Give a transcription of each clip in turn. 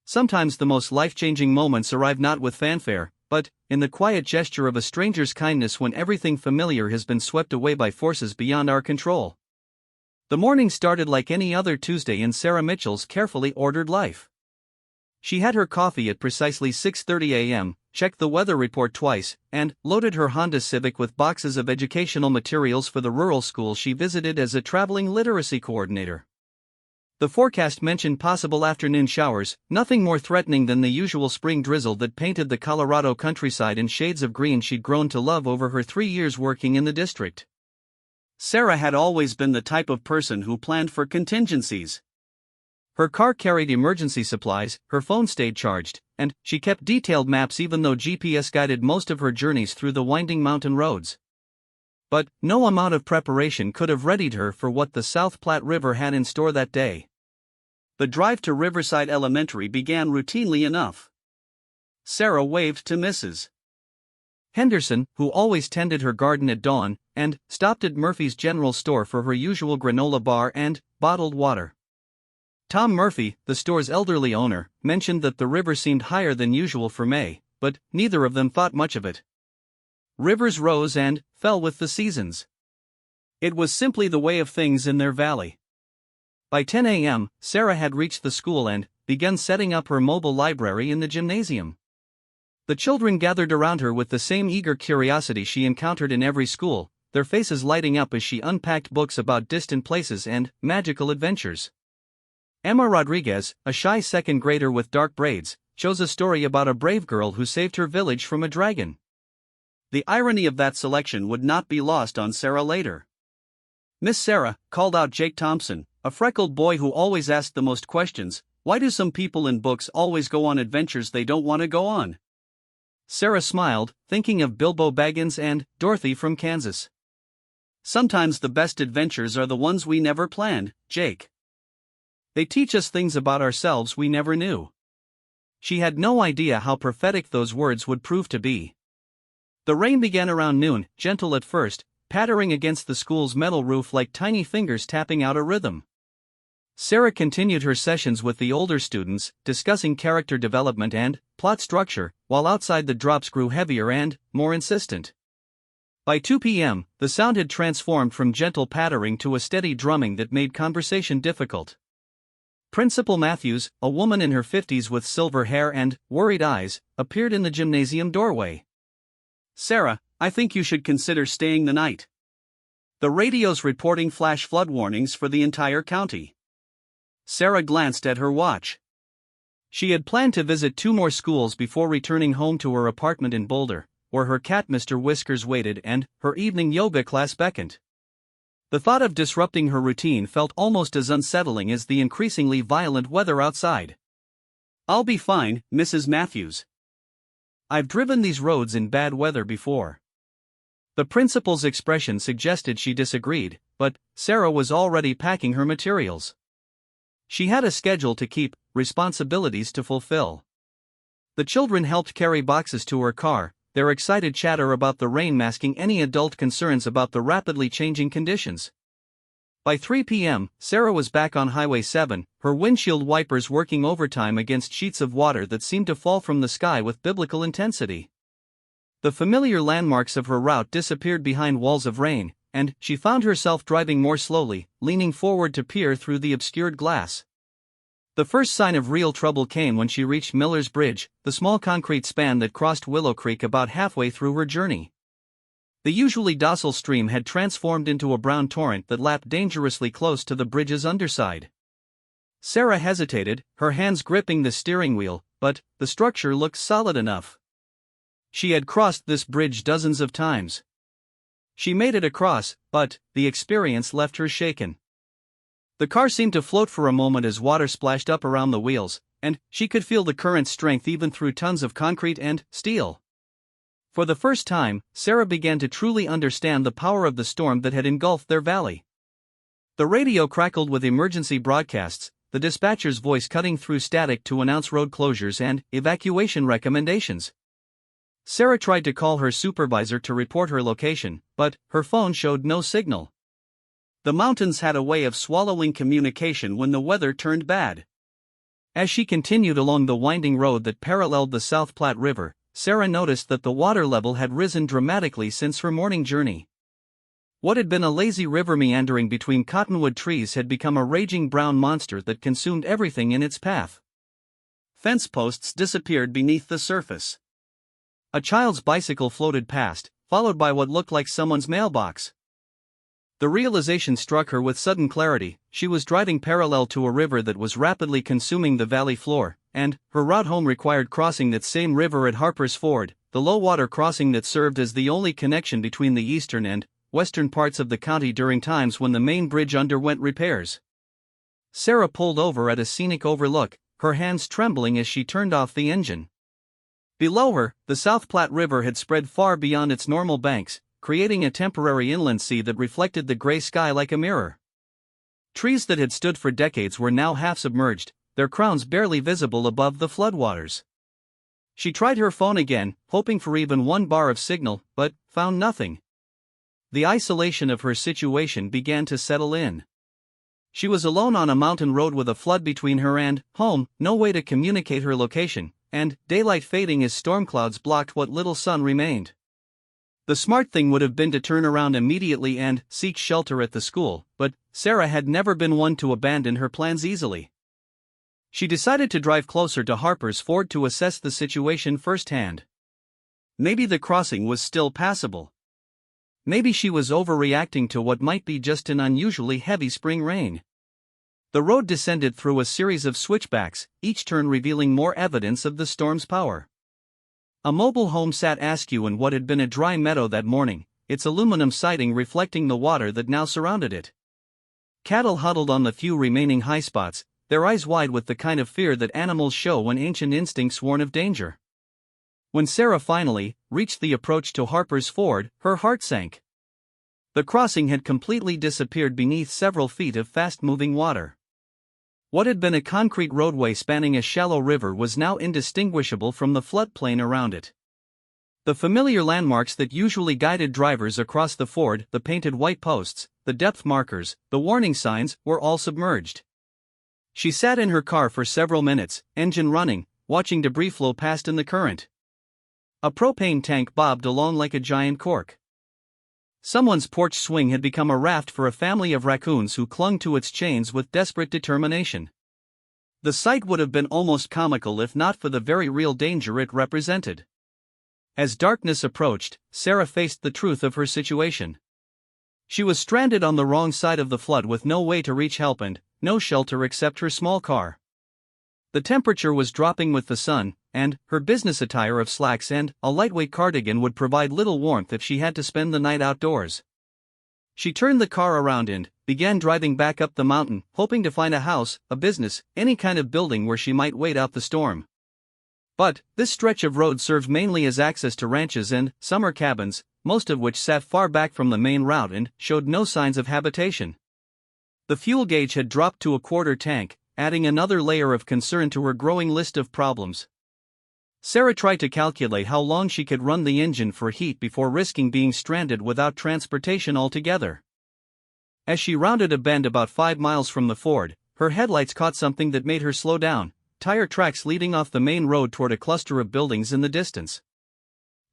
Sometimes the most life-changing moments arrive not with fanfare, but in the quiet gesture of a stranger's kindness when everything familiar has been swept away by forces beyond our control. The morning started like any other Tuesday in Sarah Mitchell's carefully ordered life. She had her coffee at precisely 6:30 a.m., checked the weather report twice, and loaded her Honda Civic with boxes of educational materials for the rural school she visited as a traveling literacy coordinator. The forecast mentioned possible afternoon showers, nothing more threatening than the usual spring drizzle that painted the Colorado countryside in shades of green she'd grown to love over her 3 years working in the district. Sarah had always been the type of person who planned for contingencies. Her car carried emergency supplies, her phone stayed charged, and she kept detailed maps even though GPS guided most of her journeys through the winding mountain roads. But no amount of preparation could have readied her for what the South Platte River had in store that day. The drive to Riverside Elementary began routinely enough. Sarah waved to Mrs. Henderson, who always tended her garden at dawn, and stopped at Murphy's General Store for her usual granola bar and bottled water. Tom Murphy, the store's elderly owner, mentioned that the river seemed higher than usual for May, but neither of them thought much of it. Rivers rose and fell with the seasons. It was simply the way of things in their valley. By 10 a.m., Sarah had reached the school and begun setting up her mobile library in the gymnasium. The children gathered around her with the same eager curiosity she encountered in every school, their faces lighting up as she unpacked books about distant places and magical adventures. Emma Rodriguez, a shy second grader with dark braids, chose a story about a brave girl who saved her village from a dragon. The irony of that selection would not be lost on Sarah later. Miss Sarah, called out Jake Thompson, a freckled boy who always asked the most questions, why do some people in books always go on adventures they don't want to go on? Sarah smiled, thinking of Bilbo Baggins and Dorothy from Kansas. Sometimes the best adventures are the ones we never planned, Jake. They teach us things about ourselves we never knew. She had no idea how prophetic those words would prove to be. The rain began around noon, gentle at first, pattering against the school's metal roof like tiny fingers tapping out a rhythm. Sarah continued her sessions with the older students, discussing character development and plot structure, while outside the drops grew heavier and more insistent. By 2 p.m., the sound had transformed from gentle pattering to a steady drumming that made conversation difficult. Principal Matthews, a woman in her 50s with silver hair and worried eyes, appeared in the gymnasium doorway. Sarah, I think you should consider staying the night. The radio's reporting flash flood warnings for the entire county. Sarah glanced at her watch. She had planned to visit 2 more schools before returning home to her apartment in Boulder, where her cat Mr. Whiskers waited and her evening yoga class beckoned. The thought of disrupting her routine felt almost as unsettling as the increasingly violent weather outside. I'll be fine, Mrs. Matthews. I've driven these roads in bad weather before. The principal's expression suggested she disagreed, but Sarah was already packing her materials. She had a schedule to keep, responsibilities to fulfill. The children helped carry boxes to her car, their excited chatter about the rain masking any adult concerns about the rapidly changing conditions. By 3 p.m., Sarah was back on Highway 7, her windshield wipers working overtime against sheets of water that seemed to fall from the sky with biblical intensity. The familiar landmarks of her route disappeared behind walls of rain, and she found herself driving more slowly, leaning forward to peer through the obscured glass. The first sign of real trouble came when she reached Miller's Bridge, the small concrete span that crossed Willow Creek about halfway through her journey. The usually docile stream had transformed into a brown torrent that lapped dangerously close to the bridge's underside. Sarah hesitated, her hands gripping the steering wheel, but the structure looked solid enough. She had crossed this bridge dozens of times. She made it across, but the experience left her shaken. The car seemed to float for a moment as water splashed up around the wheels, and she could feel the current's strength even through tons of concrete and steel. For the first time, Sarah began to truly understand the power of the storm that had engulfed their valley. The radio crackled with emergency broadcasts, the dispatcher's voice cutting through static to announce road closures and evacuation recommendations. Sarah tried to call her supervisor to report her location, but her phone showed no signal. The mountains had a way of swallowing communication when the weather turned bad. As she continued along the winding road that paralleled the South Platte River, Sarah noticed that the water level had risen dramatically since her morning journey. What had been a lazy river meandering between cottonwood trees had become a raging brown monster that consumed everything in its path. Fence posts disappeared beneath the surface. A child's bicycle floated past, followed by what looked like someone's mailbox. The realization struck her with sudden clarity: she was driving parallel to a river that was rapidly consuming the valley floor, and her route home required crossing that same river at Harper's Ford, the low-water crossing that served as the only connection between the eastern and western parts of the county during times when the main bridge underwent repairs. Sarah pulled over at a scenic overlook, her hands trembling as she turned off the engine. Below her, the South Platte River had spread far beyond its normal banks, creating a temporary inland sea that reflected the gray sky like a mirror. Trees that had stood for decades were now half submerged, their crowns barely visible above the floodwaters. She tried her phone again, hoping for even one bar of signal, but found nothing. The isolation of her situation began to settle in. She was alone on a mountain road with a flood between her and home, no way to communicate her location, and daylight fading as storm clouds blocked what little sun remained. The smart thing would have been to turn around immediately and seek shelter at the school, but Sarah had never been one to abandon her plans easily. She decided to drive closer to Harper's Ford to assess the situation firsthand. Maybe the crossing was still passable. Maybe she was overreacting to what might be just an unusually heavy spring rain. The road descended through a series of switchbacks, each turn revealing more evidence of the storm's power. A mobile home sat askew in what had been a dry meadow that morning, its aluminum siding reflecting the water that now surrounded it. Cattle huddled on the few remaining high spots, their eyes wide with the kind of fear that animals show when ancient instincts warn of danger. When Sarah finally reached the approach to Harper's Ford, her heart sank. The crossing had completely disappeared beneath several feet of fast-moving water. What had been a concrete roadway spanning a shallow river was now indistinguishable from the floodplain around it. The familiar landmarks that usually guided drivers across the ford, the painted white posts, the depth markers, the warning signs, were all submerged. She sat in her car for several minutes, engine running, watching debris flow past in the current. A propane tank bobbed along like a giant cork. Someone's porch swing had become a raft for a family of raccoons who clung to its chains with desperate determination. The sight would have been almost comical if not for the very real danger it represented. As darkness approached, Sarah faced the truth of her situation. She was stranded on the wrong side of the flood with no way to reach help and no shelter except her small car. The temperature was dropping with the sun, and her business attire of slacks and a lightweight cardigan would provide little warmth if she had to spend the night outdoors. She turned the car around and began driving back up the mountain, hoping to find a house, a business, any kind of building where she might wait out the storm. But this stretch of road served mainly as access to ranches and summer cabins, most of which sat far back from the main route and showed no signs of habitation. The fuel gauge had dropped to a quarter tank, adding another layer of concern to her growing list of problems. Sarah tried to calculate how long she could run the engine for heat before risking being stranded without transportation altogether. As she rounded a bend about 5 miles from the ford, her headlights caught something that made her slow down: tire tracks leading off the main road toward a cluster of buildings in the distance.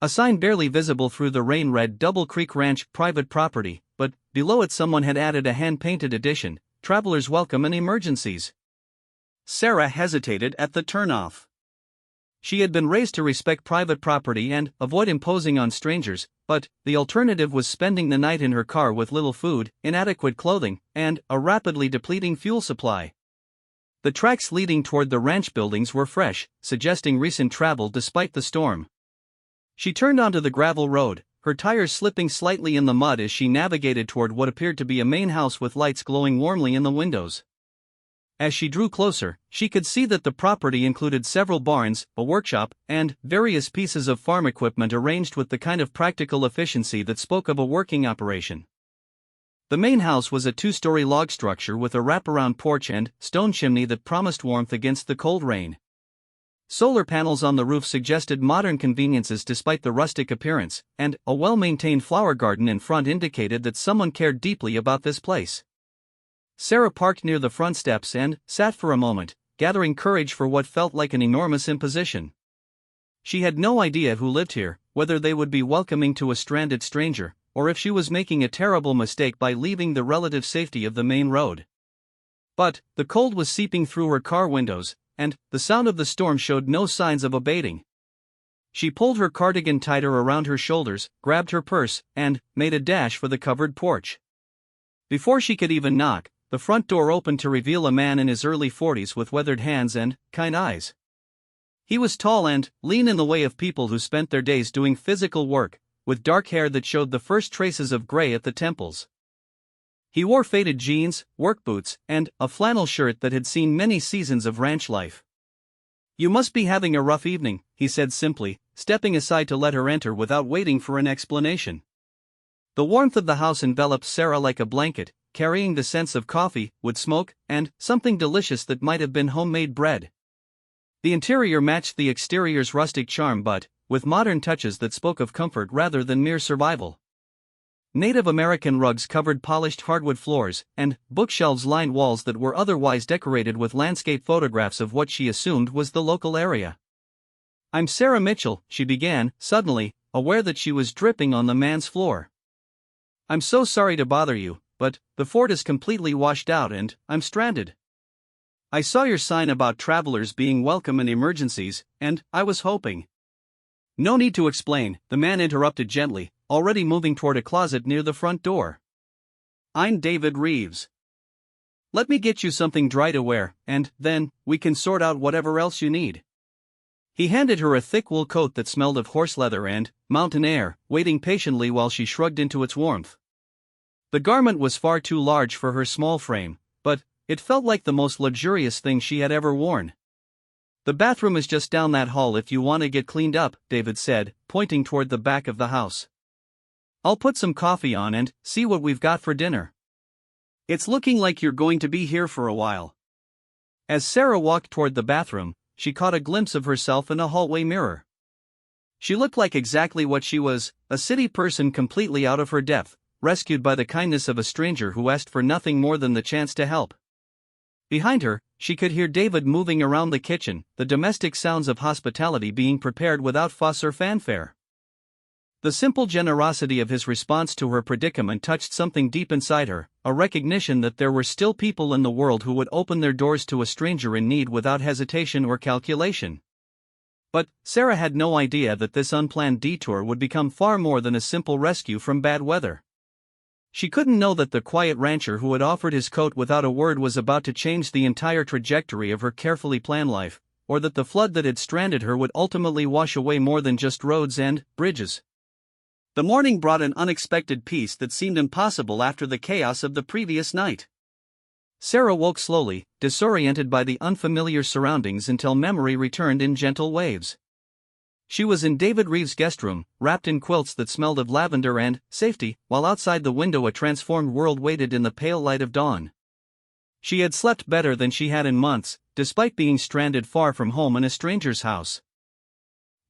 A sign barely visible through the rain read Double Creek Ranch, private property, but below it someone had added a hand-painted addition: travelers welcome in emergencies. Sarah hesitated at the turnoff. She had been raised to respect private property and avoid imposing on strangers, but the alternative was spending the night in her car with little food, inadequate clothing, and a rapidly depleting fuel supply. The tracks leading toward the ranch buildings were fresh, suggesting recent travel despite the storm. She turned onto the gravel road, her tires slipping slightly in the mud as she navigated toward what appeared to be a main house with lights glowing warmly in the windows. As she drew closer, she could see that the property included several barns, a workshop, and various pieces of farm equipment arranged with the kind of practical efficiency that spoke of a working operation. The main house was a 2-story log structure with a wraparound porch and stone chimney that promised warmth against the cold rain. Solar panels on the roof suggested modern conveniences despite the rustic appearance, and a well-maintained flower garden in front indicated that someone cared deeply about this place. Sarah parked near the front steps and sat for a moment, gathering courage for what felt like an enormous imposition. She had no idea who lived here, whether they would be welcoming to a stranded stranger, or if she was making a terrible mistake by leaving the relative safety of the main road. But the cold was seeping through her car windows, and the sound of the storm showed no signs of abating. She pulled her cardigan tighter around her shoulders, grabbed her purse, and made a dash for the covered porch. Before she could even knock, the front door opened to reveal a man in his early 40s with weathered hands and kind eyes. He was tall and lean in the way of people who spent their days doing physical work, with dark hair that showed the first traces of gray at the temples. He wore faded jeans, work boots, and a flannel shirt that had seen many seasons of ranch life. "You must be having a rough evening," he said simply, stepping aside to let her enter without waiting for an explanation. The warmth of the house enveloped Sarah like a blanket, carrying the scents of coffee, wood smoke, and something delicious that might have been homemade bread. The interior matched the exterior's rustic charm but, with modern touches that spoke of comfort rather than mere survival. Native American rugs covered polished hardwood floors, and bookshelves lined walls that were otherwise decorated with landscape photographs of what she assumed was the local area. "I'm Sarah Mitchell," she began, suddenly, aware that she was dripping on the man's floor. "I'm so sorry to bother you, but the fort is completely washed out and I'm stranded. I saw your sign about travelers being welcome in emergencies, and I was hoping—" "No need to explain," the man interrupted gently, already moving toward a closet near the front door. "I'm David Reeves. Let me get you something dry to wear, and then we can sort out whatever else you need." He handed her a thick wool coat that smelled of horse leather and mountain air, waiting patiently while she shrugged into its warmth. The garment was far too large for her small frame, but it felt like the most luxurious thing she had ever worn. "The bathroom is just down that hall if you want to get cleaned up," David said, pointing toward the back of the house. "I'll put some coffee on and see what we've got for dinner. It's looking like you're going to be here for a while." As Sarah walked toward the bathroom, she caught a glimpse of herself in a hallway mirror. She looked like exactly what she was, a city person completely out of her depth, rescued by the kindness of a stranger who asked for nothing more than the chance to help. Behind her, she could hear David moving around the kitchen, the domestic sounds of hospitality being prepared without fuss or fanfare. The simple generosity of his response to her predicament touched something deep inside her, a recognition that there were still people in the world who would open their doors to a stranger in need without hesitation or calculation. But Sarah had no idea that this unplanned detour would become far more than a simple rescue from bad weather. She couldn't know that the quiet rancher who had offered his coat without a word was about to change the entire trajectory of her carefully planned life, or that the flood that had stranded her would ultimately wash away more than just roads and bridges. The morning brought an unexpected peace that seemed impossible after the chaos of the previous night. Sarah woke slowly, disoriented by the unfamiliar surroundings until memory returned in gentle waves. She was in David Reeves' guest room, wrapped in quilts that smelled of lavender and safety, while outside the window a transformed world waited in the pale light of dawn. She had slept better than she had in months, despite being stranded far from home in a stranger's house.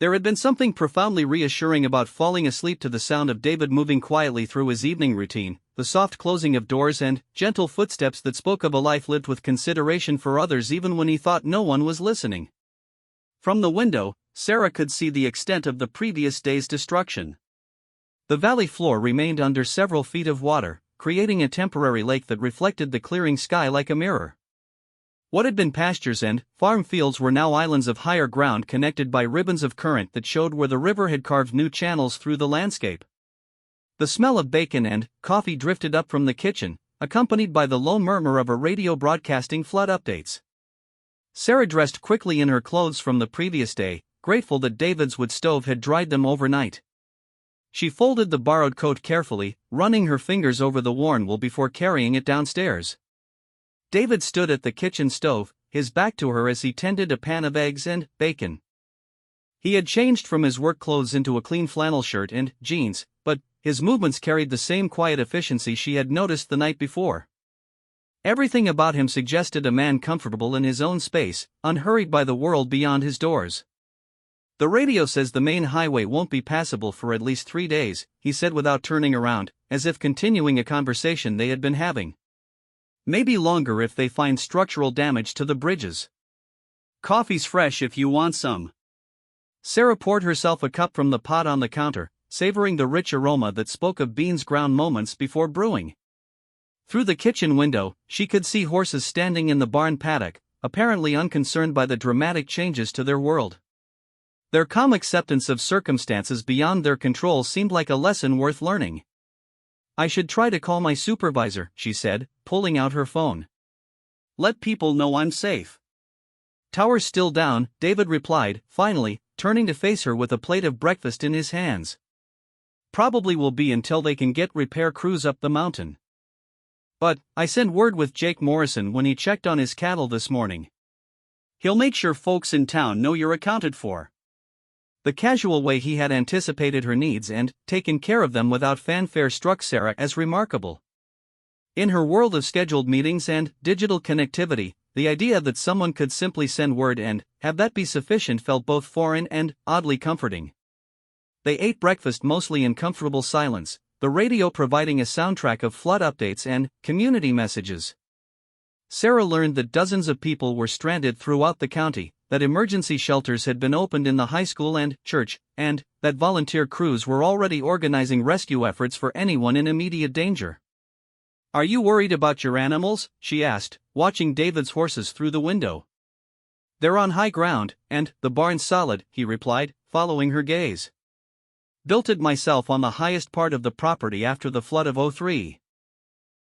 There had been something profoundly reassuring about falling asleep to the sound of David moving quietly through his evening routine, the soft closing of doors and gentle footsteps that spoke of a life lived with consideration for others even when he thought no one was listening. From the window, Sarah could see the extent of the previous day's destruction. The valley floor remained under several feet of water, creating a temporary lake that reflected the clearing sky like a mirror. What had been pastures and farm fields were now islands of higher ground connected by ribbons of current that showed where the river had carved new channels through the landscape. The smell of bacon and coffee drifted up from the kitchen, accompanied by the low murmur of a radio broadcasting flood updates. Sarah dressed quickly in her clothes from the previous day, grateful that David's wood stove had dried them overnight. She folded the borrowed coat carefully, running her fingers over the worn wool before carrying it downstairs. David stood at the kitchen stove, his back to her as he tended a pan of eggs and bacon. He had changed from his work clothes into a clean flannel shirt and jeans, but his movements carried the same quiet efficiency she had noticed the night before. Everything about him suggested a man comfortable in his own space, unhurried by the world beyond his doors. "The radio says the main highway won't be passable for at least 3 days," he said without turning around, as if continuing a conversation they had been having. "Maybe longer if they find structural damage to the bridges." Coffee's fresh if you want some. Sarah poured herself a cup from the pot on the counter, savoring the rich aroma that spoke of beans ground moments before brewing. Through the kitchen window, she could see horses standing in the barn paddock, apparently unconcerned by the dramatic changes to their world. Their calm acceptance of circumstances beyond their control seemed like a lesson worth learning. "I should try to call my supervisor," she said, pulling out her phone. "Let people know I'm safe." "Tower's still down," David replied, finally, turning to face her with a plate of breakfast in his hands. "Probably will be until they can get repair crews up the mountain. But I sent word with Jake Morrison when he checked on his cattle this morning. He'll make sure folks in town know you're accounted for." The casual way he had anticipated her needs and taken care of them without fanfare struck Sarah as remarkable. In her world of scheduled meetings and digital connectivity, the idea that someone could simply send word and have that be sufficient felt both foreign and oddly comforting. They ate breakfast mostly in comfortable silence, the radio providing a soundtrack of flood updates and community messages. Sarah learned that dozens of people were stranded throughout the county, that emergency shelters had been opened in the high school and church, and that volunteer crews were already organizing rescue efforts for anyone in immediate danger. "Are you worried about your animals?" she asked, watching David's horses through the window. "They're on high ground, and the barn's solid," he replied, following her gaze. "Built it myself on the highest part of the property after the flood of '03.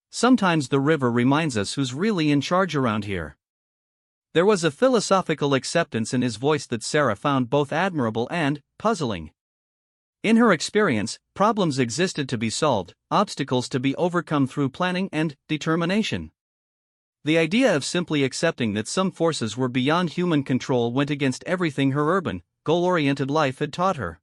Sometimes the river reminds us who's really in charge around here." There was a philosophical acceptance in his voice that Sarah found both admirable and puzzling. In her experience, problems existed to be solved, obstacles to be overcome through planning and determination. The idea of simply accepting that some forces were beyond human control went against everything her urban, goal-oriented life had taught her.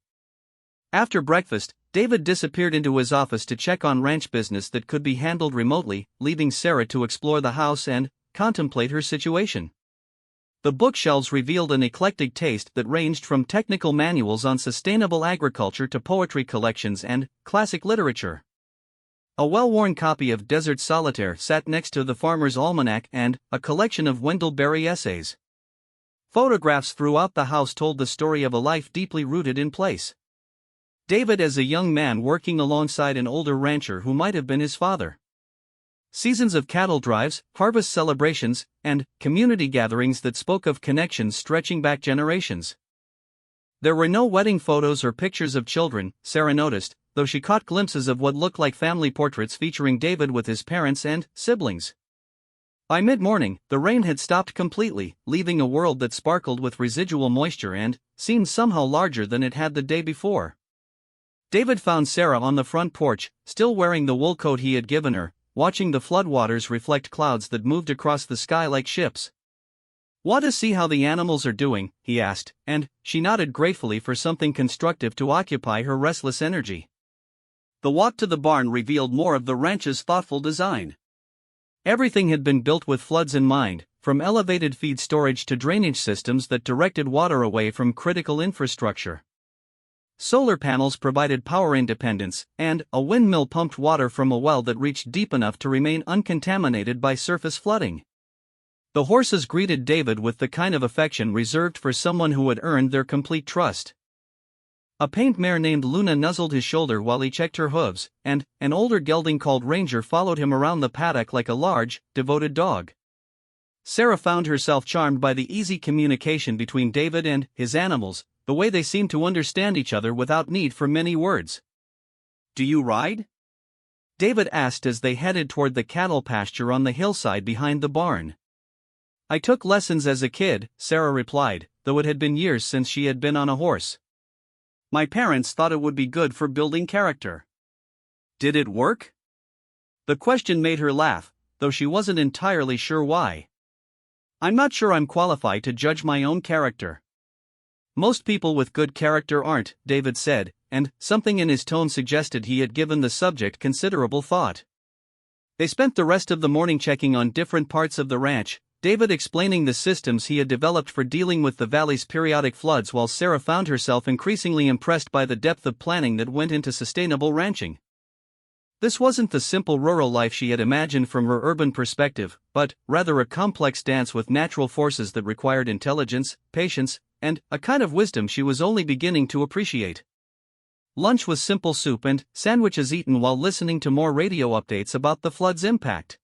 After breakfast, David disappeared into his office to check on ranch business that could be handled remotely, leaving Sarah to explore the house and contemplate her situation. The bookshelves revealed an eclectic taste that ranged from technical manuals on sustainable agriculture to poetry collections and classic literature. A well-worn copy of Desert Solitaire sat next to the Farmer's Almanac and a collection of Wendell Berry essays. Photographs throughout the house told the story of a life deeply rooted in place. David as a young man working alongside an older rancher who might have been his father. Seasons of cattle drives, harvest celebrations, and community gatherings that spoke of connections stretching back generations. There were no wedding photos or pictures of children, Sarah noticed, though she caught glimpses of what looked like family portraits featuring David with his parents and siblings. By mid-morning, the rain had stopped completely, leaving a world that sparkled with residual moisture and seemed somehow larger than it had the day before. David found Sarah on the front porch, still wearing the wool coat he had given her, watching the floodwaters reflect clouds that moved across the sky like ships. "Want to see how the animals are doing?" he asked, and she nodded gratefully for something constructive to occupy her restless energy. The walk to the barn revealed more of the ranch's thoughtful design. Everything had been built with floods in mind, from elevated feed storage to drainage systems that directed water away from critical infrastructure. Solar panels provided power independence, and a windmill pumped water from a well that reached deep enough to remain uncontaminated by surface flooding. The horses greeted David with the kind of affection reserved for someone who had earned their complete trust. A paint mare named Luna nuzzled his shoulder while he checked her hooves, and an older gelding called Ranger followed him around the paddock like a large, devoted dog. Sarah found herself charmed by the easy communication between David and his animals, the way they seemed to understand each other without need for many words. "Do you ride?" David asked as they headed toward the cattle pasture on the hillside behind the barn. "I took lessons as a kid," Sarah replied, though it had been years since she had been on a horse. "My parents thought it would be good for building character." "Did it work?" The question made her laugh, though she wasn't entirely sure why. "I'm not sure I'm qualified to judge my own character." "Most people with good character aren't," David said, and something in his tone suggested he had given the subject considerable thought. They spent the rest of the morning checking on different parts of the ranch, David explaining the systems he had developed for dealing with the valley's periodic floods while Sarah found herself increasingly impressed by the depth of planning that went into sustainable ranching. This wasn't the simple rural life she had imagined from her urban perspective, but rather a complex dance with natural forces that required intelligence, patience, and a kind of wisdom she was only beginning to appreciate. Lunch was simple soup and sandwiches eaten while listening to more radio updates about the flood's impact.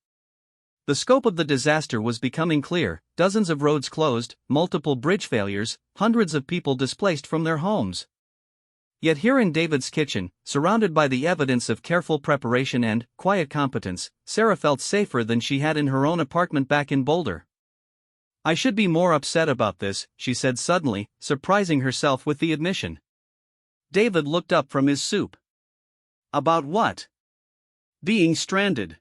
The scope of the disaster was becoming clear: dozens of roads closed, multiple bridge failures, hundreds of people displaced from their homes. Yet here in David's kitchen, surrounded by the evidence of careful preparation and quiet competence, Sarah felt safer than she had in her own apartment back in Boulder. "I should be more upset about this," she said suddenly, surprising herself with the admission. David looked up from his soup. "About what?" "Being stranded.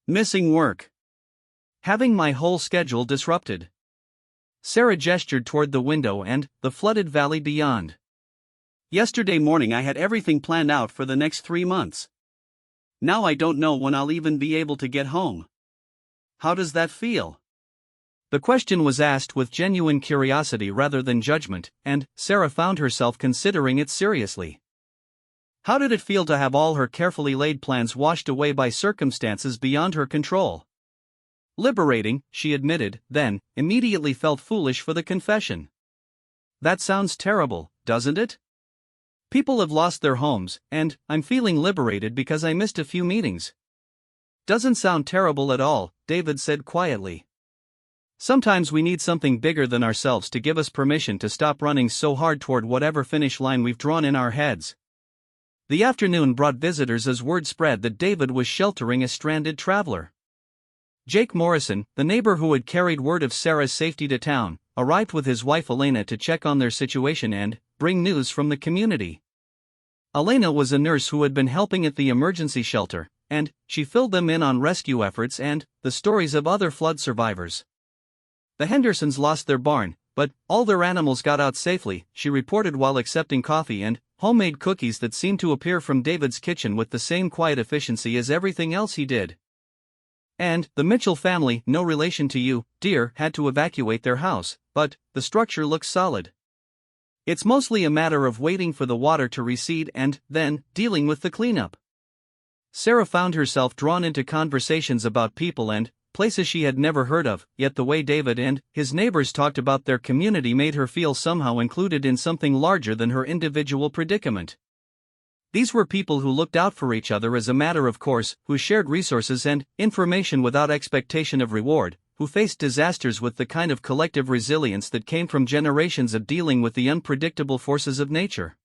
Missing work. Having my whole schedule disrupted." Sarah gestured toward the window and the flooded valley beyond. "Yesterday morning I had everything planned out for the next 3 months. Now I don't know when I'll even be able to get home. How does that feel?" The question was asked with genuine curiosity rather than judgment, and Sarah found herself considering it seriously. How did it feel to have all her carefully laid plans washed away by circumstances beyond her control? Liberating, she admitted, then immediately felt foolish for the confession. "That sounds terrible, doesn't it? People have lost their homes, and I'm feeling liberated because I missed a few meetings." "Doesn't sound terrible at all," David said quietly. "Sometimes we need something bigger than ourselves to give us permission to stop running so hard toward whatever finish line we've drawn in our heads." The afternoon brought visitors as word spread that David was sheltering a stranded traveler. Jake Morrison, the neighbor who had carried word of Sarah's safety to town, arrived with his wife Elena to check on their situation and bring news from the community. Elena was a nurse who had been helping at the emergency shelter, and she filled them in on rescue efforts and the stories of other flood survivors. "The Hendersons lost their barn, but all their animals got out safely," she reported while accepting coffee and homemade cookies that seemed to appear from David's kitchen with the same quiet efficiency as everything else he did. "And the Mitchell family, no relation to you, dear, had to evacuate their house, but the structure looks solid. It's mostly a matter of waiting for the water to recede and then dealing with the cleanup." Sarah found herself drawn into conversations about people and places she had never heard of, yet the way David and his neighbors talked about their community made her feel somehow included in something larger than her individual predicament. These were people who looked out for each other as a matter of course, who shared resources and information without expectation of reward, who faced disasters with the kind of collective resilience that came from generations of dealing with the unpredictable forces of nature.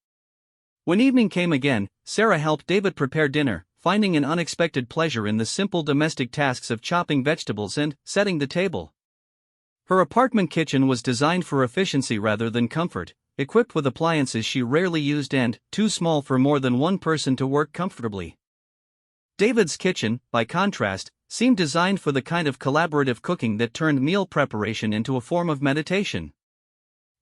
When evening came again, Sarah helped David prepare dinner, finding an unexpected pleasure in the simple domestic tasks of chopping vegetables and setting the table. Her apartment kitchen was designed for efficiency rather than comfort, equipped with appliances she rarely used and too small for more than one person to work comfortably. David's kitchen, by contrast, seemed designed for the kind of collaborative cooking that turned meal preparation into a form of meditation.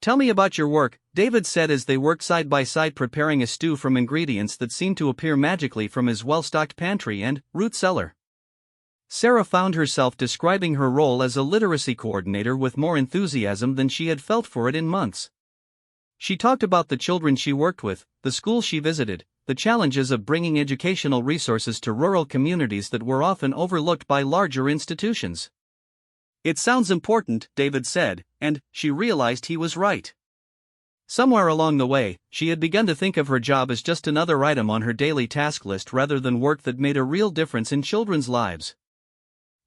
"Tell me about your work," David said as they worked side by side preparing a stew from ingredients that seemed to appear magically from his well-stocked pantry and root cellar. Sarah found herself describing her role as a literacy coordinator with more enthusiasm than she had felt for it in months. She talked about the children she worked with, the schools she visited, the challenges of bringing educational resources to rural communities that were often overlooked by larger institutions. "It sounds important," David said, and she realized he was right. Somewhere along the way, she had begun to think of her job as just another item on her daily task list rather than work that made a real difference in children's lives.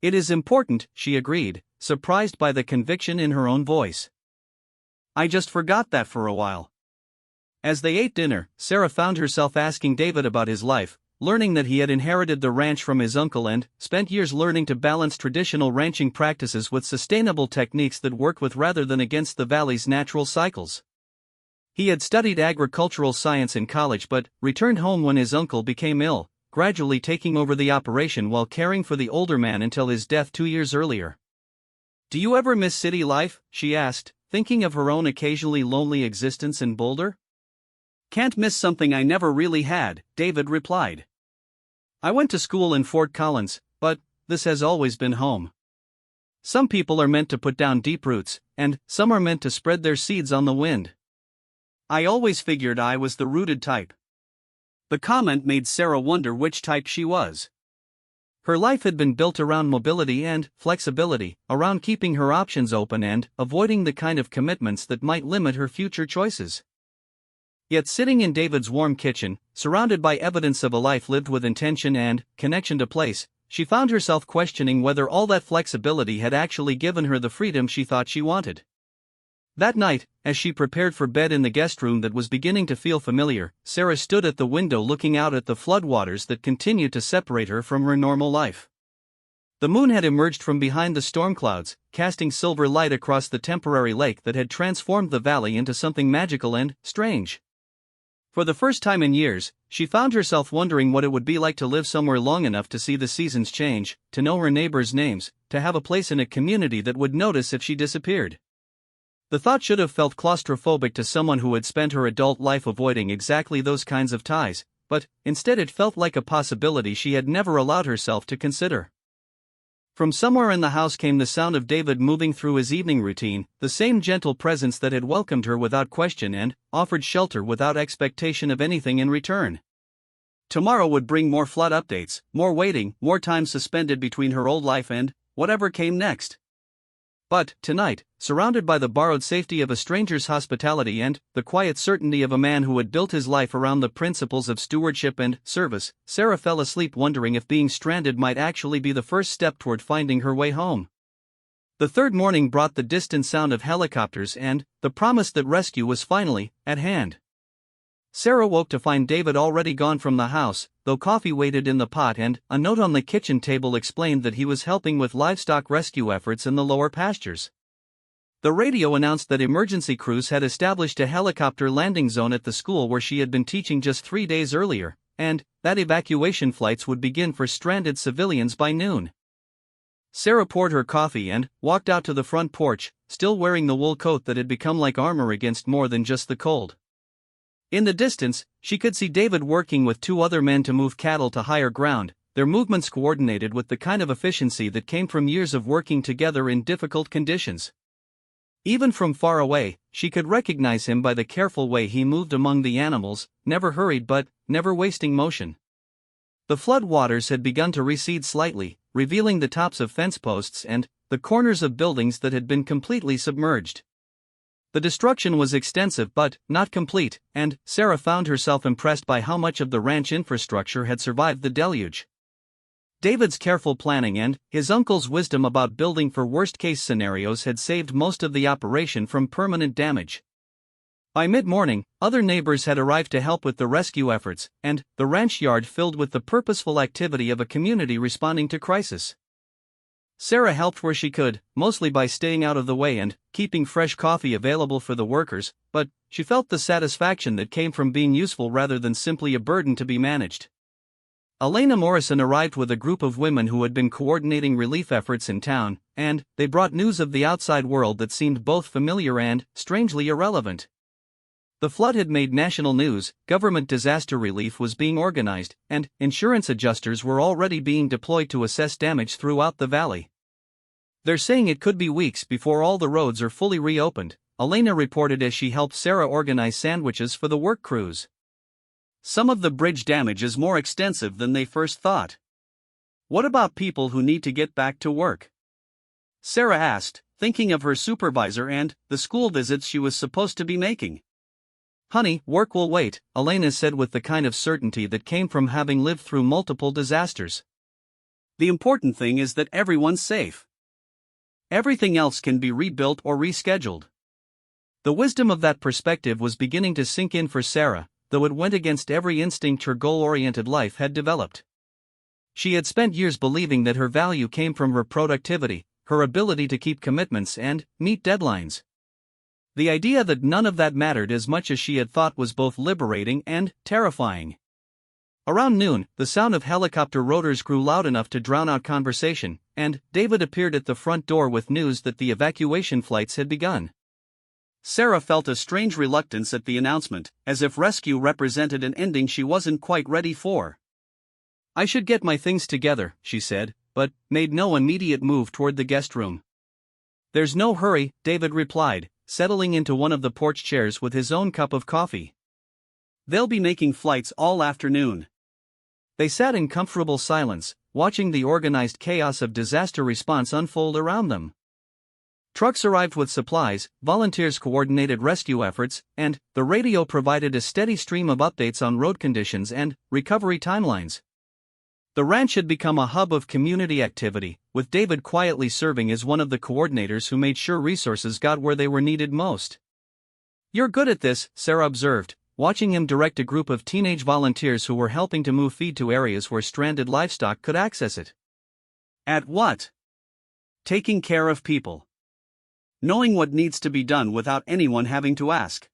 "It is important," she agreed, surprised by the conviction in her own voice. "I just forgot that for a while." As they ate dinner, Sarah found herself asking David about his life, learning that he had inherited the ranch from his uncle and spent years learning to balance traditional ranching practices with sustainable techniques that work with rather than against the valley's natural cycles. He had studied agricultural science in college but returned home when his uncle became ill, gradually taking over the operation while caring for the older man until his death 2 years earlier. "Do you ever miss city life?" she asked, thinking of her own occasionally lonely existence in Boulder. "Can't miss something I never really had," David replied. "I went to school in Fort Collins, but this has always been home. Some people are meant to put down deep roots, and some are meant to spread their seeds on the wind. I always figured I was the rooted type." The comment made Sarah wonder which type she was. Her life had been built around mobility and flexibility, around keeping her options open and avoiding the kind of commitments that might limit her future choices. Yet sitting in David's warm kitchen, surrounded by evidence of a life lived with intention and connection to place, she found herself questioning whether all that flexibility had actually given her the freedom she thought she wanted. That night, as she prepared for bed in the guest room that was beginning to feel familiar, Sarah stood at the window looking out at the floodwaters that continued to separate her from her normal life. The moon had emerged from behind the storm clouds, casting silver light across the temporary lake that had transformed the valley into something magical and strange. For the first time in years, she found herself wondering what it would be like to live somewhere long enough to see the seasons change, to know her neighbors' names, to have a place in a community that would notice if she disappeared. The thought should have felt claustrophobic to someone who had spent her adult life avoiding exactly those kinds of ties, but instead it felt like a possibility she had never allowed herself to consider. From somewhere in the house came the sound of David moving through his evening routine, the same gentle presence that had welcomed her without question and offered shelter without expectation of anything in return. Tomorrow would bring more flood updates, more waiting, more time suspended between her old life and whatever came next. But, tonight, surrounded by the borrowed safety of a stranger's hospitality and the quiet certainty of a man who had built his life around the principles of stewardship and service, Sarah fell asleep wondering if being stranded might actually be the first step toward finding her way home. The third morning brought the distant sound of helicopters and the promise that rescue was finally at hand. Sarah woke to find David already gone from the house, though coffee waited in the pot and a note on the kitchen table explained that he was helping with livestock rescue efforts in the lower pastures. The radio announced that emergency crews had established a helicopter landing zone at the school where she had been teaching just 3 days earlier, and that evacuation flights would begin for stranded civilians by noon. Sarah poured her coffee and walked out to the front porch, still wearing the wool coat that had become like armor against more than just the cold. In the distance, she could see David working with 2 other men to move cattle to higher ground, their movements coordinated with the kind of efficiency that came from years of working together in difficult conditions. Even from far away, she could recognize him by the careful way he moved among the animals, never hurried but never wasting motion. The flood waters had begun to recede slightly, revealing the tops of fence posts and the corners of buildings that had been completely submerged. The destruction was extensive but not complete, and Sarah found herself impressed by how much of the ranch infrastructure had survived the deluge. David's careful planning and his uncle's wisdom about building for worst-case scenarios had saved most of the operation from permanent damage. By mid-morning, other neighbors had arrived to help with the rescue efforts, and the ranch yard filled with the purposeful activity of a community responding to crisis. Sarah helped where she could, mostly by staying out of the way and keeping fresh coffee available for the workers, but she felt the satisfaction that came from being useful rather than simply a burden to be managed. Elena Morrison arrived with a group of women who had been coordinating relief efforts in town, and they brought news of the outside world that seemed both familiar and strangely irrelevant. The flood had made national news, government disaster relief was being organized, and insurance adjusters were already being deployed to assess damage throughout the valley. "They're saying it could be weeks before all the roads are fully reopened," Elena reported as she helped Sarah organize sandwiches for the work crews. Some of the bridge damage is more extensive than they first thought. What about people who need to get back to work? Sarah asked, thinking of her supervisor and the school visits she was supposed to be making. "Honey, work will wait," Elena said with the kind of certainty that came from having lived through multiple disasters. "The important thing is that everyone's safe. Everything else can be rebuilt or rescheduled." The wisdom of that perspective was beginning to sink in for Sarah, though it went against every instinct her goal-oriented life had developed. She had spent years believing that her value came from her productivity, her ability to keep commitments and meet deadlines. The idea that none of that mattered as much as she had thought was both liberating and terrifying. Around noon, the sound of helicopter rotors grew loud enough to drown out conversation, and David appeared at the front door with news that the evacuation flights had begun. Sarah felt a strange reluctance at the announcement, as if rescue represented an ending she wasn't quite ready for. "I should get my things together," she said, but made no immediate move toward the guest room. "There's no hurry," David replied, settling into one of the porch chairs with his own cup of coffee. They'll be making flights all afternoon. They sat in comfortable silence, watching the organized chaos of disaster response unfold around them. Trucks arrived with supplies, volunteers coordinated rescue efforts, and the radio provided a steady stream of updates on road conditions and recovery timelines. The ranch had become a hub of community activity, with David quietly serving as one of the coordinators who made sure resources got where they were needed most. "You're good at this," Sarah observed, watching him direct a group of teenage volunteers who were helping to move feed to areas where stranded livestock could access it. At what? Taking care of people. Knowing what needs to be done without anyone having to ask.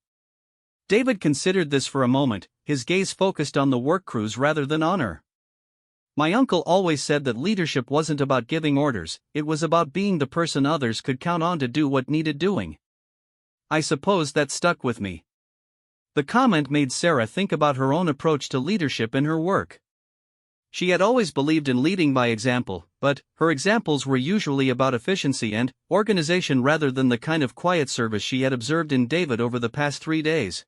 David considered this for a moment, his gaze focused on the work crews rather than on her. "My uncle always said that leadership wasn't about giving orders, it was about being the person others could count on to do what needed doing. I suppose that stuck with me." The comment made Sarah think about her own approach to leadership in her work. She had always believed in leading by example, but her examples were usually about efficiency and organization rather than the kind of quiet service she had observed in David over the past 3 days.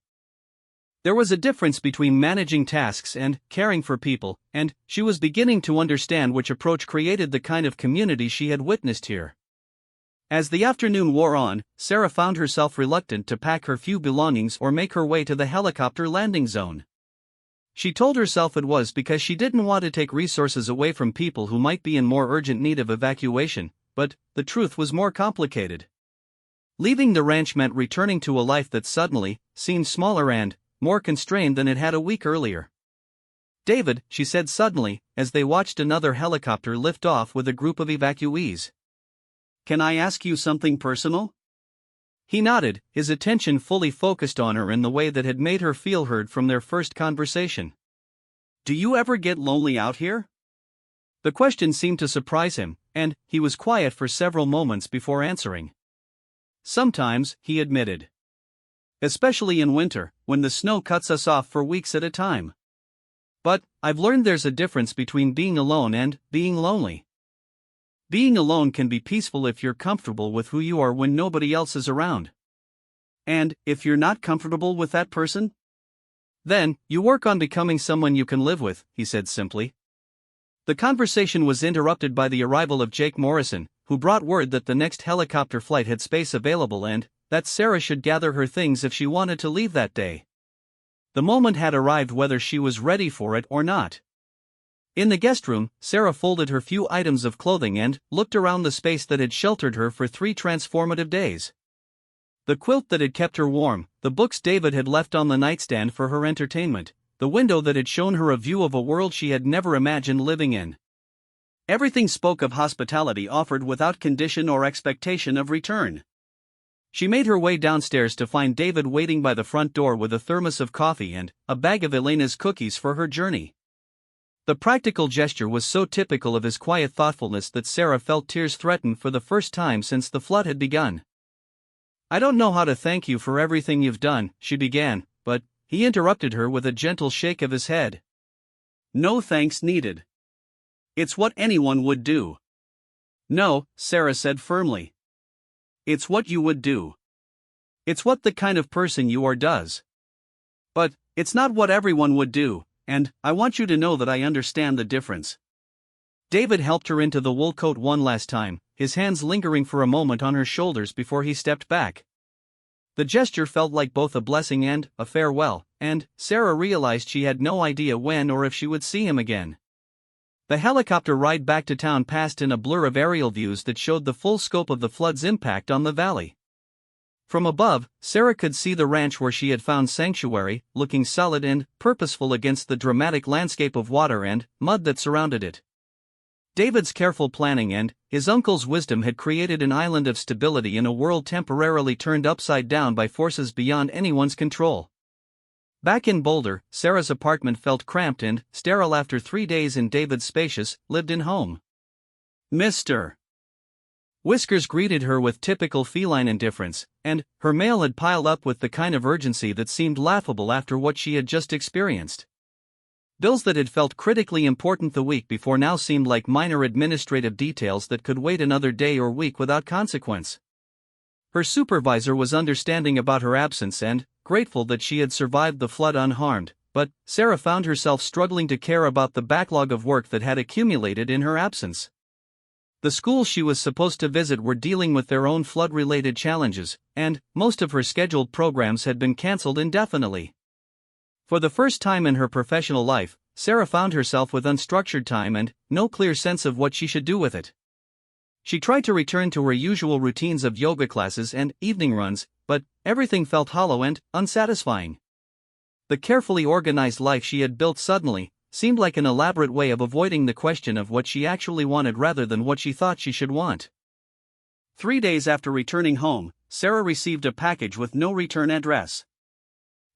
There was a difference between managing tasks and caring for people, and she was beginning to understand which approach created the kind of community she had witnessed here. As the afternoon wore on, Sarah found herself reluctant to pack her few belongings or make her way to the helicopter landing zone. She told herself it was because she didn't want to take resources away from people who might be in more urgent need of evacuation, but the truth was more complicated. Leaving the ranch meant returning to a life that suddenly seemed smaller and more constrained than it had a week earlier. "David," she said suddenly, as they watched another helicopter lift off with a group of evacuees. "Can I ask you something personal?" He nodded, his attention fully focused on her in the way that had made her feel heard from their first conversation. "Do you ever get lonely out here?" The question seemed to surprise him, and he was quiet for several moments before answering. "Sometimes," he admitted. "Especially in winter, when the snow cuts us off for weeks at a time. But I've learned there's a difference between being alone and being lonely. Being alone can be peaceful if you're comfortable with who you are when nobody else is around. And if you're not comfortable with that person? Then, you work on becoming someone you can live with," he said simply. The conversation was interrupted by the arrival of Jake Morrison, who brought word that the next helicopter flight had space available and that Sarah should gather her things if she wanted to leave that day. The moment had arrived whether she was ready for it or not. In the guest room, Sarah folded her few items of clothing and looked around the space that had sheltered her for 3 transformative days. The quilt that had kept her warm, the books David had left on the nightstand for her entertainment, the window that had shown her a view of a world she had never imagined living in. Everything spoke of hospitality offered without condition or expectation of return. She made her way downstairs to find David waiting by the front door with a thermos of coffee and a bag of Elena's cookies for her journey. The practical gesture was so typical of his quiet thoughtfulness that Sarah felt tears threaten for the first time since the flood had begun. "I don't know how to thank you for everything you've done," she began, but he interrupted her with a gentle shake of his head. "No thanks needed. It's what anyone would do." "No," Sarah said firmly. "It's what you would do. It's what the kind of person you are does. But it's not what everyone would do, and I want you to know that I understand the difference." David helped her into the wool coat one last time, his hands lingering for a moment on her shoulders before he stepped back. The gesture felt like both a blessing and a farewell, and Sarah realized she had no idea when or if she would see him again. The helicopter ride back to town passed in a blur of aerial views that showed the full scope of the flood's impact on the valley. From above, Sarah could see the ranch where she had found sanctuary, looking solid and purposeful against the dramatic landscape of water and mud that surrounded it. David's careful planning and his uncle's wisdom had created an island of stability in a world temporarily turned upside down by forces beyond anyone's control. Back in Boulder, Sarah's apartment felt cramped and sterile after 3 days in David's spacious, lived-in home. "Mr. Whiskers greeted her with typical feline indifference, and her mail had piled up with the kind of urgency that seemed laughable after what she had just experienced. Bills that had felt critically important the week before now seemed like minor administrative details that could wait another day or week without consequence. Her supervisor was understanding about her absence and grateful that she had survived the flood unharmed, but Sarah found herself struggling to care about the backlog of work that had accumulated in her absence. The schools she was supposed to visit were dealing with their own flood-related challenges, and most of her scheduled programs had been cancelled indefinitely. For the first time in her professional life, Sarah found herself with unstructured time and no clear sense of what she should do with it. She tried to return to her usual routines of yoga classes and evening runs, but everything felt hollow and unsatisfying. The carefully organized life she had built suddenly seemed like an elaborate way of avoiding the question of what she actually wanted rather than what she thought she should want. 3 days after returning home, Sarah received a package with no return address.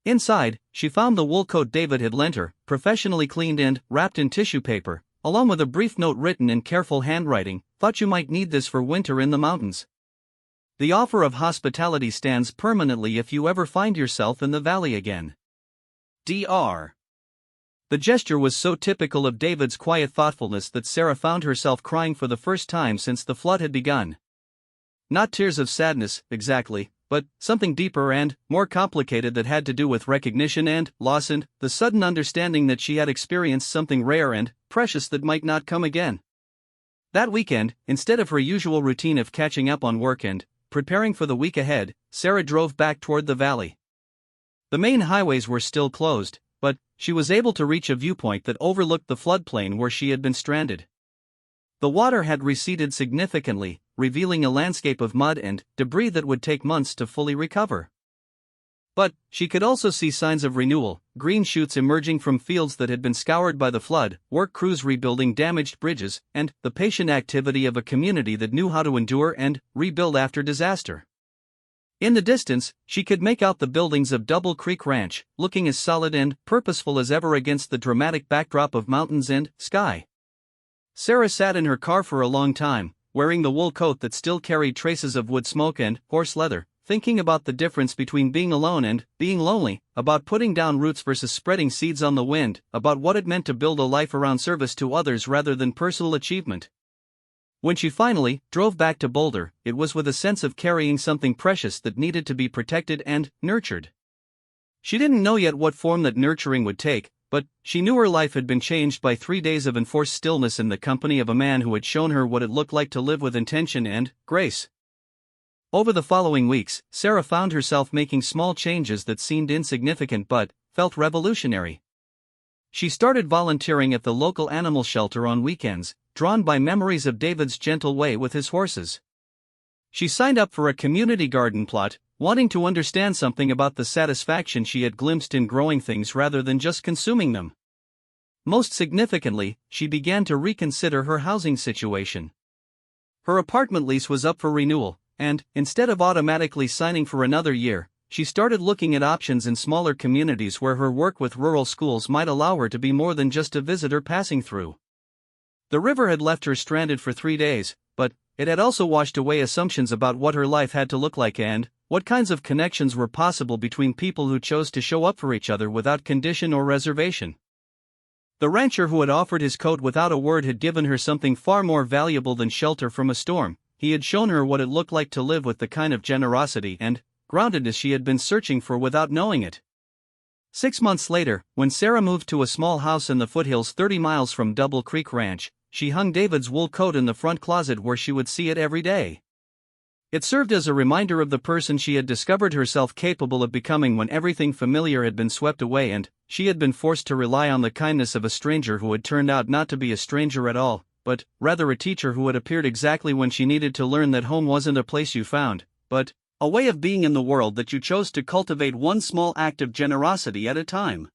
Inside, she found the wool coat David had lent her, professionally cleaned and wrapped in tissue paper, along with a brief note written in careful handwriting. "Thought you might need this for winter in the mountains. The offer of hospitality stands permanently if you ever find yourself in the valley again. Dr." The gesture was so typical of David's quiet thoughtfulness that Sarah found herself crying for the first time since the flood had begun. Not tears of sadness, exactly, but something deeper and more complicated that had to do with recognition and loss and the sudden understanding that she had experienced something rare and precious that might not come again. That weekend, instead of her usual routine of catching up on work and preparing for the week ahead, Sarah drove back toward the valley. The main highways were still closed, but she was able to reach a viewpoint that overlooked the floodplain where she had been stranded. The water had receded significantly, revealing a landscape of mud and debris that would take months to fully recover. But she could also see signs of renewal, green shoots emerging from fields that had been scoured by the flood, work crews rebuilding damaged bridges, and the patient activity of a community that knew how to endure and rebuild after disaster. In the distance, she could make out the buildings of Double Creek Ranch, looking as solid and purposeful as ever against the dramatic backdrop of mountains and sky. Sarah sat in her car for a long time, wearing the wool coat that still carried traces of wood smoke and horse leather, thinking about the difference between being alone and being lonely, about putting down roots versus spreading seeds on the wind, about what it meant to build a life around service to others rather than personal achievement. When she finally drove back to Boulder, it was with a sense of carrying something precious that needed to be protected and nurtured. She didn't know yet what form that nurturing would take, but she knew her life had been changed by 3 days of enforced stillness in the company of a man who had shown her what it looked like to live with intention and grace. Over the following weeks, Sarah found herself making small changes that seemed insignificant but felt revolutionary. She started volunteering at the local animal shelter on weekends, drawn by memories of David's gentle way with his horses. She signed up for a community garden plot, wanting to understand something about the satisfaction she had glimpsed in growing things rather than just consuming them. Most significantly, she began to reconsider her housing situation. Her apartment lease was up for renewal, and, instead of automatically signing for another year, she started looking at options in smaller communities where her work with rural schools might allow her to be more than just a visitor passing through. The river had left her stranded for 3 days, but it had also washed away assumptions about what her life had to look like and what kinds of connections were possible between people who chose to show up for each other without condition or reservation. The rancher who had offered his coat without a word had given her something far more valuable than shelter from a storm. He had shown her what it looked like to live with the kind of generosity and groundedness she had been searching for without knowing it. 6 months later, when Sarah moved to a small house in the foothills 30 miles from Double Creek Ranch, she hung David's wool coat in the front closet where she would see it every day. It served as a reminder of the person she had discovered herself capable of becoming when everything familiar had been swept away and she had been forced to rely on the kindness of a stranger who had turned out not to be a stranger at all, but rather a teacher who had appeared exactly when she needed to learn that home wasn't a place you found, but a way of being in the world that you chose to cultivate one small act of generosity at a time.